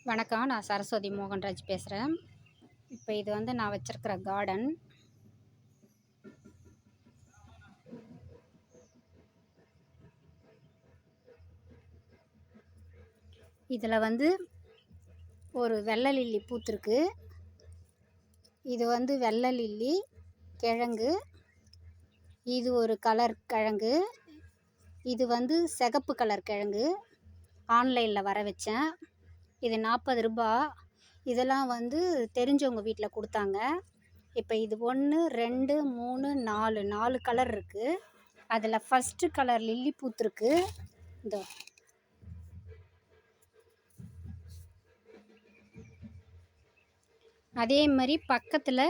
வணக்கம். நான் சரஸ்வதி மோகன்ராஜ் பேசுகிறேன். இப்போ இது வந்து நான் வச்சுருக்கிற கார்டன். இதில் வந்து ஒரு வெள்ளை லில்லி பூத்திருக்கு. இது வந்து வெள்ளை லில்லி கிழங்கு. இது ஒரு கலர் கிழங்கு. இது வந்து சிகப்பு கலர் கிழங்கு. ஆன்லைனில் வர வச்சேன். இது 40 ரூபா. இதெல்லாம் வந்து தெரிஞ்சவங்க வீட்டில் கொடுத்தாங்க. இப்போ இது 1 2 3 4 கலர் இருக்குது. அதில் ஃபஸ்ட்டு கலர் லில்லி பூத்துருக்கு. இந்த அதே மாதிரி பக்கத்தில்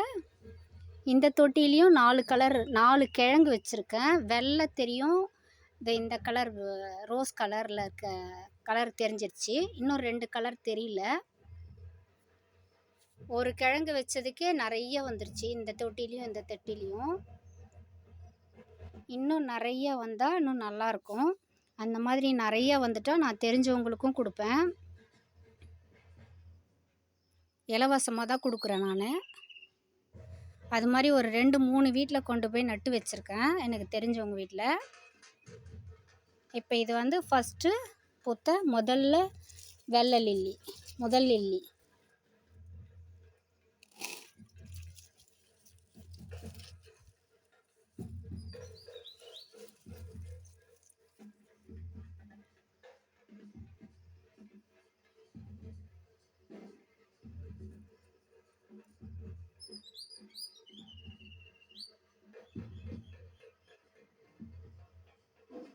இந்த தொட்டிலையும் 4 கிழங்கு வச்சுருக்கேன். வெள்ளை தெரியும். இந்த கலர் ரோஸ் கலரில் இருக்க கலர் தெரிஞ்சிருச்சு. இன்னும் 2 கலர் தெரியல. ஒரு கிழங்கு வச்சதுக்கே நிறைய வந்துருச்சு. இந்த தொட்டிலையும் இந்த தொட்டிலையும் இன்னும் நிறைய வந்தால் இன்னும் நல்லாயிருக்கும். அந்த மாதிரி நிறைய வந்துட்டால் நான் தெரிஞ்சவங்களுக்கும் கொடுப்பேன். இலவசமாக தான் கொடுக்குறேன் நான். அது மாதிரி ஒரு 2-3 வீட்டில் கொண்டு போய் நட்டு வச்சுருக்கேன், எனக்கு தெரிஞ்சவங்க வீட்டில். இப்போ இது வந்து ஃபஸ்ட்டு பூத்த முதல்ல வெள்ளை லில்லி, முதல் லில்லி.